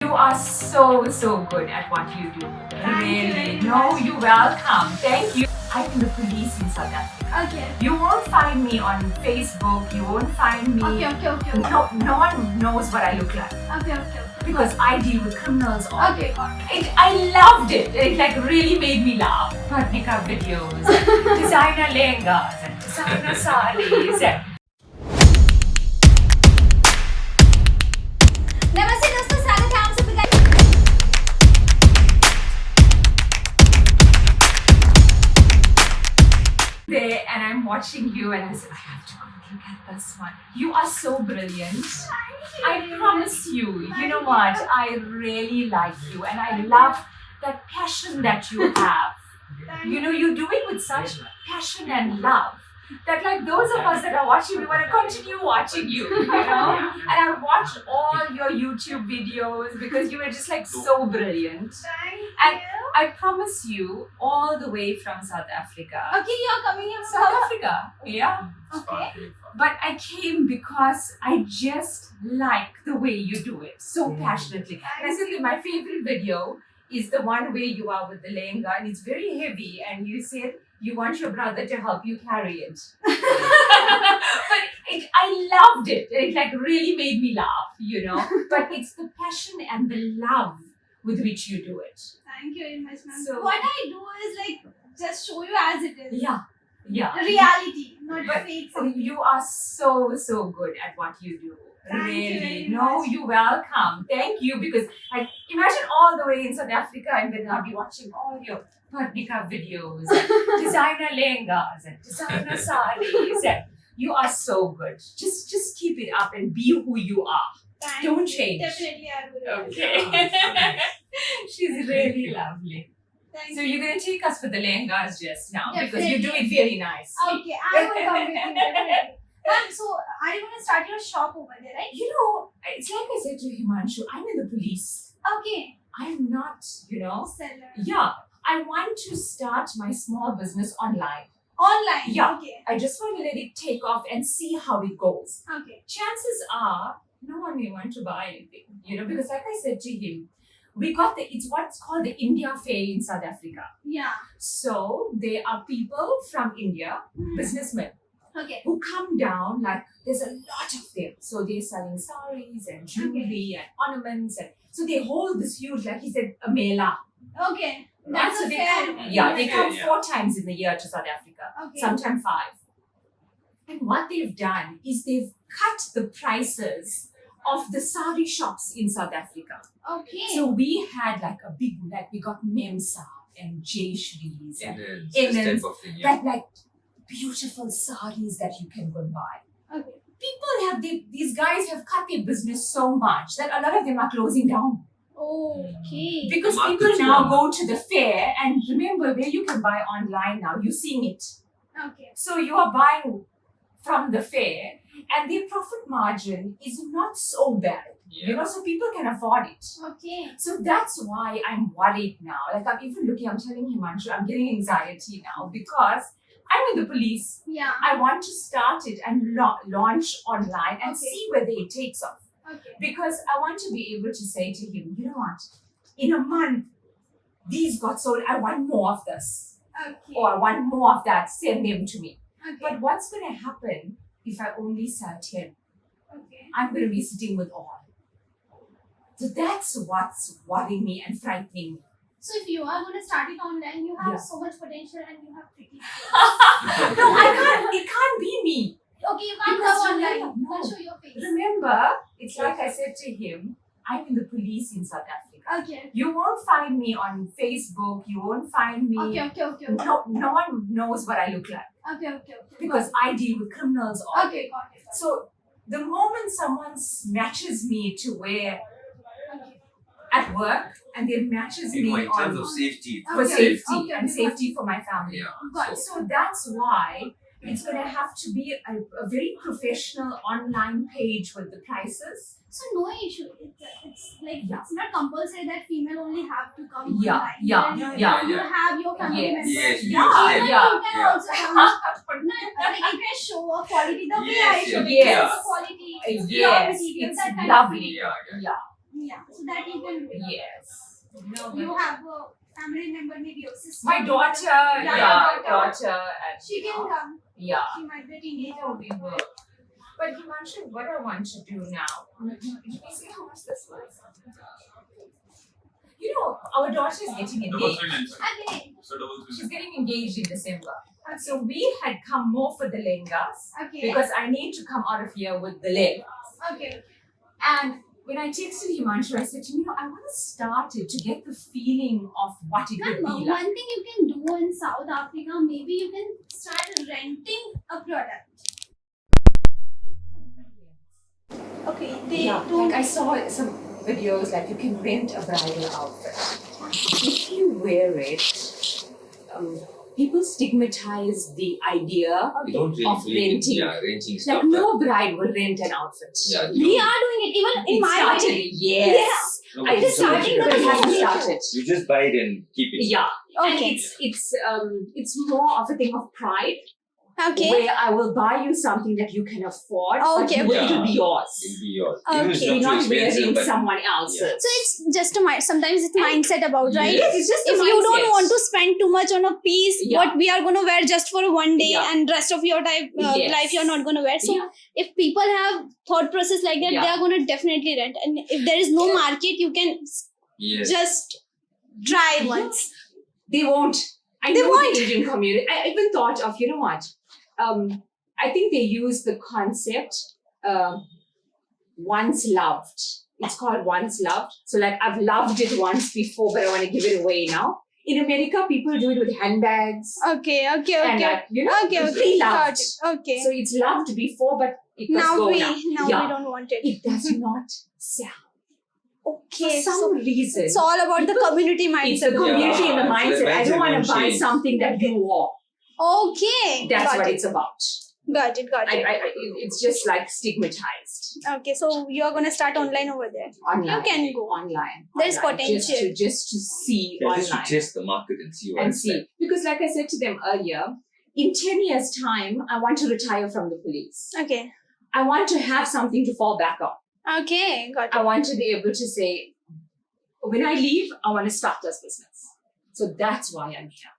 You are so good at what you do. Really. No, you're welcome. Thank you. I'm in the police in South Africa. Okay. You won't find me on Facebook. You won't find me. Okay. No one knows what I look like. Okay. Because I deal with criminals all Okay, day. got it. I loved it. It like really made me laugh. Parnika videos, and designer Lehengas, and designer sarees. And नमस्ते दोस्तों, स्वागत है आप सभी का। there, and I'm watching you, and I said, I have to go look at this one. You are so brilliant. I promise you. You know what? I really like you, and I love that passion that you have. You know, you do it with such passion and love that, like, those of us that are watching, we want to continue watching you, you know. And I watched all your YouTube videos because you were just like so brilliant. And I promise you, all the way from South Africa. Okay, you're coming here South Africa, yeah. Okay. But I came because I just like the way you do it so passionately. And I said that my favorite video is the one where you are with the lehenga, and it's very heavy, and you said you want your brother to help you carry it. But I loved it. It like really made me laugh, you know. But it's the passion and the love with which you do it. Thank you very much, ma'am. So- what I do is like just show you as it is. Yeah. Reality, not But fake. you are so good at what you do. Thank you Really. very No, much. you're welcome. Thank you. Because like imagine all the way in South Africa, and then I'll be watching all your Parnika videos, and designer lehengas, and designer sarees. And you are so good. Just keep it up and be who you are. Thank Don't you. change. Definitely, I will. Okay. She's really lovely. Thank So you. you're gonna take us for the lehengas just now because you do Definitely. it very nice. Okay, I will come with you. Definitely. Ma'am, so are you gonna start your shop over there, right? You know, it's like I said to Himanshu, I'm in the police. Okay. I'm not, you know. Seller. Yeah, I want to start my small business online. Online. Yeah. Okay. I just want to let it take off and see how it goes. Okay. Chances are, no one may want to buy anything, you know, because like I said to him, we got it's what's called the India Fair in South Africa. Yeah. So there are people from India, businessmen, Okay. who come down, like there's a lot of them. So they're selling sarees and jewelry and ornaments, and so they hold this huge, like he said, a mela. Okay. Right? That's So a they fair. come, yeah, they come Yeah. 4 times in the year to South Africa, Okay. sometimes 5. And what they've done is they've cut the prices of the saree shops in South Africa. Okay. So we had like a big, like we got Memsa and J Shrees and This then type of thing, yeah. that like beautiful sarees that you can go and buy. Okay. People have these guys have cut their business so much that a lot of them are closing down Okay. because The people market's now gone. go to the fair, and remember where you can buy online now, you're seeing it. Okay. So you are buying from the fair, and their profit margin is not so bad. You know, so people can afford it. Okay. So that's why I'm worried now. Like I'm even looking, I'm telling Himanshu, I'm getting anxiety now because I'm in the police. Yeah. I want to start it and launch online and Okay. see whether it takes off. Okay. Because I want to be able to say to him, you know what? In a month, these got sold. I want more of this. Okay. Or I want more of that. Send them to me. Okay. But what's going to happen if I only sell 10? Okay. I'm going to be sitting with all. So that's what's worrying me and frightening me. So if you are going to start it online, you have Yeah. so much potential and you have pretty. No, I can't. It can't be me. Okay, you can't Because come online. remember- You no. can't show your face. Remember, it's like I said to him, I'm in the police in South Africa. Okay. You won't find me on Facebook. You won't find me. Okay. No one knows what I look like Okay. because I deal with criminals all Okay, day. got it. So the moment someone matches me to wear Okay. at work, and then matches You know, me in terms on of safety. for Okay. safety Okay, and okay, safety for my family. Yeah. Got it. So that's why it's going to have to be a very professional online page with the prices. So no issue. It's like Yeah. it's not compulsory that female only have to come Yeah, online. yeah, Then yeah. You have your family Yes. members. Yes, Yeah, Even yeah, you can yeah. also come. No, like you can show a quality the way I Yes, show. yes. The quality. Yes, raw material, it's that kind of lovely. thing. Yeah. Yeah. Yeah, so that you can do. Yes. No, You but have a family member, maybe your sister. my daughter, your daughter, and She can come. yeah. She might be a teenager. No, we will. But Himanshu, what I want to do now, did you see how much this was? You know, our daughter is getting engaged. Okay. She's getting engaged in December. So we had come more for the Lehengas Okay. because I need to come out of here with the Lehengas. Okay. And when I texted Himanshu, I said to him, I want to start it to get the feeling of what it would be like. One thing you can do in South Africa, maybe you can start renting a product. Okay, they Yeah, don't. like I saw some videos like you can rent a bridal outfit. If you wear it, people stigmatize the idea You don't really of believe in renting. renting stuff. Like no bride will rent an outfit. Yeah, We are doing it even in It my started, wedding. yes. No, I but just you don't started, do but it that. hasn't started. You just buy it and keep it. Yeah, and Okay. it's more of a thing of pride. Okay. Where I will buy you something that you can afford, Okay, but okay. it'll be yours. It'll be yours. Okay. Even if You're it's not not too expensive, wearing but someone else's. So it's just a sometimes it's mindset about, right? Yes. It's just a If you don't mindset. want to spend too much on a piece, Yeah. what we are going to wear just for one day Yeah. and rest of your Yes. life you're not going to wear. So Yeah. if people have thought process like that, Yeah. they are going to definitely rent. And if there is no market, you can yes. just try once. They won't. I They know won't. the Indian community. I even thought of, you know what? I think they use the concept once loved. It's called once loved. So like I've loved it once before, but I want to give it away now. In America, people do it with handbags. Okay. And like, you know, Okay. pre-loved. Got it. Okay. So it's loved before, but it must now go we now. we don't want it. It does not sell. Okay. For some So reason. it's all about the community It's the mindset. community and the Yeah, mindset. the I don't want mindset to buy won't change. something that you wore. Okay. That's got what it. it's about. Got it. It's just like stigmatized Okay, so you are gonna start online over there. online. You can go. online. There's online, potential. just to see Yeah, just to online test the market and see what and it's see. like. Because like I said to them earlier, in 10 years' time, I want to retire from the police. Okay. I want to have something to fall back on. Okay, got I it. want to be able to say, when I leave, I want to start this business. So that's why I'm here.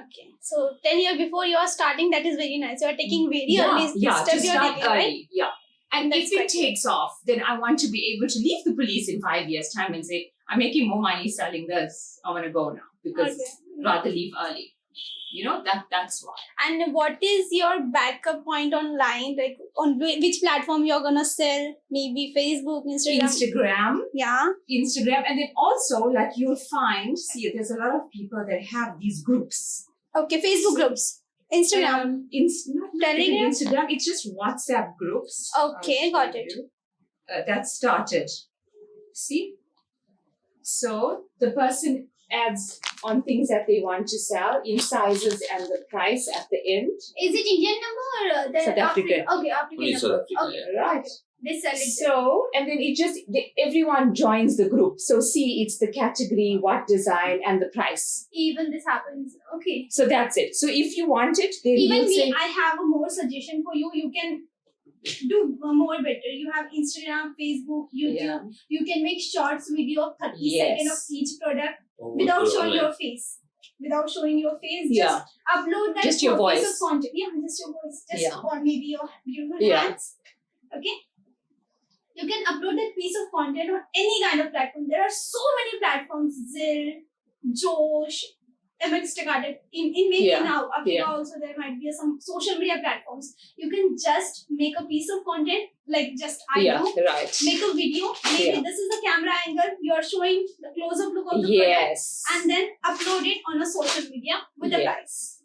Okay. So 10 years before you are starting, that is very nice. You are taking very early yeah, step to you are start taking, early. right? Yeah. And That's if it quite good. takes off, then I want to be able to leave the police in 5 years' time and say, I'm making more money selling this. I want to go now because Okay. rather leave early. You know, that's why. And what is your backup point online? Like on which platform you're gonna sell? Maybe Facebook, Instagram. Instagram, Yeah. and then also like you'll find, see, there's a lot of people that have these groups. Okay, Facebook groups. Instagram. Not even Telegram? Instagram, it's just WhatsApp groups. Okay, I'll got show it. you. That started. See? So the person adds on things that they want to sell in sizes and the price at the end. Is it Indian number or the South African. Okay, African Only South number. Africa, Okay. yeah. Right. They sell it. So, and then everyone joins the group. So see, it's the category, what design, and the price. Even this happens. Okay. So that's it. So if you want it, then Even you'll me, say, I have a more suggestion for you. You can do more better. You have Instagram, Facebook, YouTube. Yeah. You can make shorts video of 30 Yes. seconds of each product Oh, without good showing online. your face. Without showing your face, Yeah. just upload that Just your piece voice. of content. Yeah, just your voice. Just Yeah. or maybe your beautiful Yeah. hands. Okay. You can upload that piece of content on any kind of platform. There are so many platforms: Zill, Josh, MX in maybe Yeah. now Africa Yeah. also there might be some social media platforms. You can just make a piece of content like just I yeah, do. right. Make a video. Maybe Yeah. this is the camera angle. You are showing the close-up look of the product, Yes. and then upload it on a social media with a price.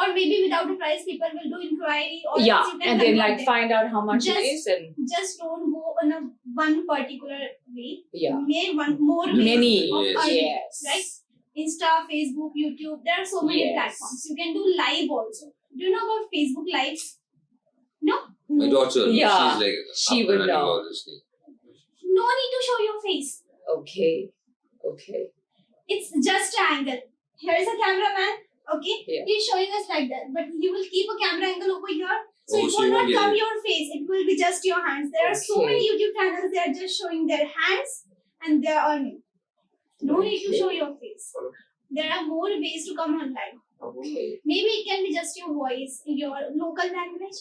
Or maybe without a price, people will do inquiry. Or Yeah, else you can and then convert like them. find out how much it Just- is and Just don't go on a one particular way. yeah. Make one more ways Many. of Yes. earning, Yes. right? Insta, Facebook, YouTube. There are so many Yes. platforms. You can do live also. Do you know about Facebook Lives? No? My daughter, Yeah. she's like, She up would and running know. all this thing. No need to show your face. Okay. It's just an angle. Here is a cameraman. Okay? Yeah. He's showing us like that. But he will keep a camera angle over here. So Oh, it so will you not won't get come it. your face. It will be just your hands. There are so Okay. many YouTube channels. They are just showing their hands and they are earning. No need to show your face. There are more ways to come online. Okay. Maybe it can be just your voice, your local language.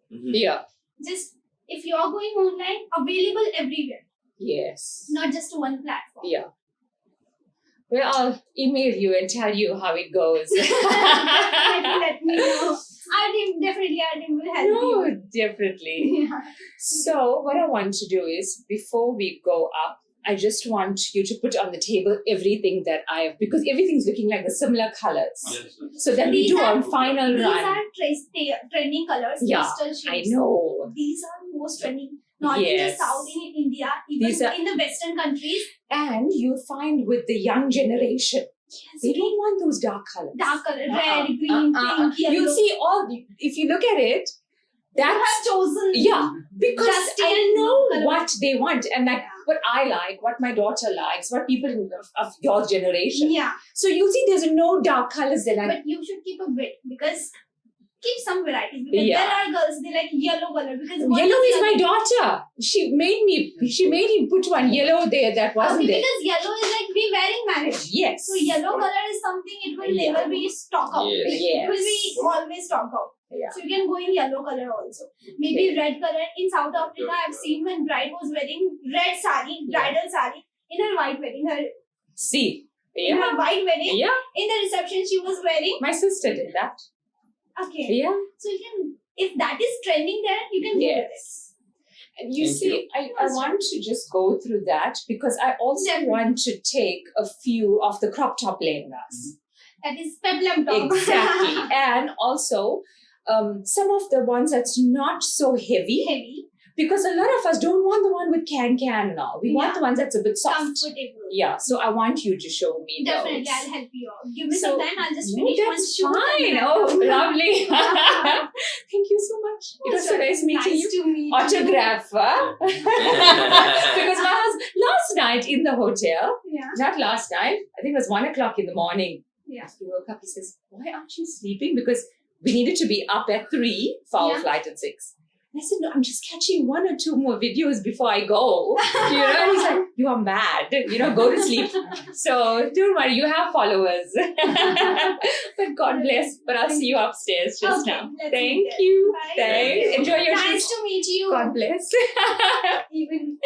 Yeah. Just if you are going online, available everywhere, Yes. not just one platform. Yeah. Well, I'll email you and tell you how it goes. Let me know. Our team will help No, you. definitely. Yeah. So, what I want to do is, before we go up, I just want you to put on the table everything that I have, because everything's looking like the similar colors. So then we These do are- our final These run. are trending colors, Yeah, pastel I shades. know. These are most trending. Not in the Yes. South, in India, even These are- in the Western countries. And you find with the young generation, they don't want those dark colors. Dark color, red, green, pink, yellow. You see all, if you look at it, You that's, have chosen. yeah, because Just I in know color. what they want and like what I like, what my daughter likes, what people of your generation. Yeah, So you see, there's no dark colors that I. but you should keep a bit because keep some varieties because Yeah. there are girls they like yellow color because what Yellow is my yellow? daughter. She made him put one yellow there that wasn't Okay, there. because yellow is like we wear in marriage. Yes. So yellow color is something it will Yeah. never be stock out. Yes. Like, it will be Yes. always stock out. Yeah. So you can go in yellow color also. Maybe red color. In South Africa, I've seen when bride was wearing red sari, bridal sari, in her white wedding. See. In her Yeah. white wedding, Yeah. in the reception she was wearing. My sister did that. Okay. Yeah. So you can, if that is trending there, you can do it. Yes. And you Thank see, I want to just go through that because I also Definitely. want to take a few of the crop top lehengas. That is peplum top. Exactly. And also some of the ones that's not so heavy, Heavy, because a lot of us don't want the one with can now. We want Yeah. the ones that's a bit soft. comfortable. Yeah, so I want you to show me Definitely, those. I'll help you out. Give me So- some time. I'll just No, finish one that's shoot. fine. and then Oh, I'll come. lovely. Thank you so much. It was so nice meeting you. To meet Autograph, huh? Because my husband, last night in the hotel, You. Yeah. not last night, I think it was 1:00 in the morning. Yeah. He woke up, he says, why aren't you sleeping? Because we needed to be up at 3 for our Yeah. flight at 6. And I said, no, I'm just catching 1 or 2 more videos before I go. You know, and he's like, you are mad. You know, go to sleep. So don't worry, you have followers. But God bless. But I'll see you upstairs just Okay, now. let's Thank meet there. you. Bye. Thanks. Enjoy your Nice shoot. to meet you. God bless. Even.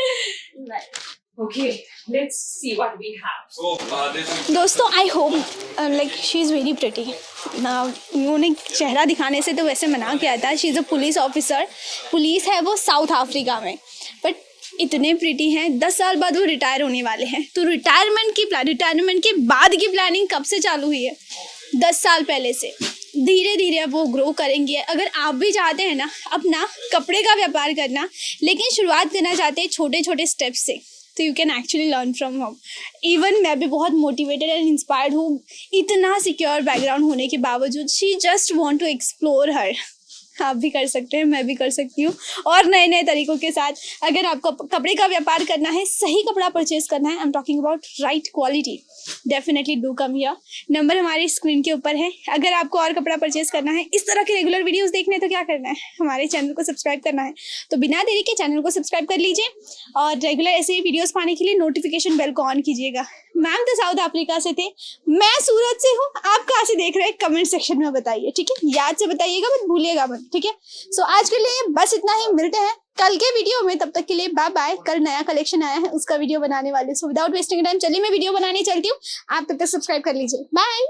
Okay, let's see what we have. दोस्तों I hope like she is very pretty ना उन्होंने चेहरा दिखाने से तो वैसे मना किया था she is a police officer police है वो साउथ अफ्रीका में बट इतने प्रिटी हैं 10 साल बाद वो रिटायर होने वाले हैं तो रिटायरमेंट के बाद की प्लानिंग कब से चालू हुई है 10 साल पहले से धीरे धीरे अब वो ग्रो करेंगे अगर आप भी चाहते हैं ना अपना कपड़े का व्यापार करना लेकिन शुरुआत करना चाहते हैं छोटे छोटे स्टेप से तो you can actually learn from home even मैं भी बहुत मोटिवेटेड एंड इंस्पायर्ड हूँ इतना सिक्योर बैकग्राउंड होने के बावजूद she just want to explore her आप भी कर सकते हैं मैं भी कर सकती हूँ और नए नए तरीकों के साथ अगर आपको कपड़े का व्यापार करना है सही कपड़ा परचेज करना है I am talking about right quality definitely do come here number हमारी स्क्रीन के ऊपर है अगर आपको और कपड़ा परचेज करना है इस तरह के रेगुलर वीडियोस देखने तो क्या करना है हमारे चैनल को सब्सक्राइब करना है तो बिना देरी के चैनल को सब्सक्राइब कर लीजिए और रेगुलर ऐसे ही वीडियोस पाने के लिए नोटिफिकेशन बेल को ऑन कीजिएगा मैम तो साउथ अफ्रीका से थे मैं सूरत से हूँ आप कहाँ से देख रहे हैं कमेंट सेक्शन में बताइए ठीक है याद से बताइएगा मत भूलिएगा मत ठीक है सो आज के लिए बस इतना ही मिलते हैं कल के वीडियो में तब तक के लिए बाय बाय कल नया कलेक्शन आया है उसका वीडियो बनाने वाले सो विदाउट वेस्टिंग टाइम चलिए मैं वीडियो बनाने चलती हूँ आप तब तक सब्सक्राइब कर लीजिए बाय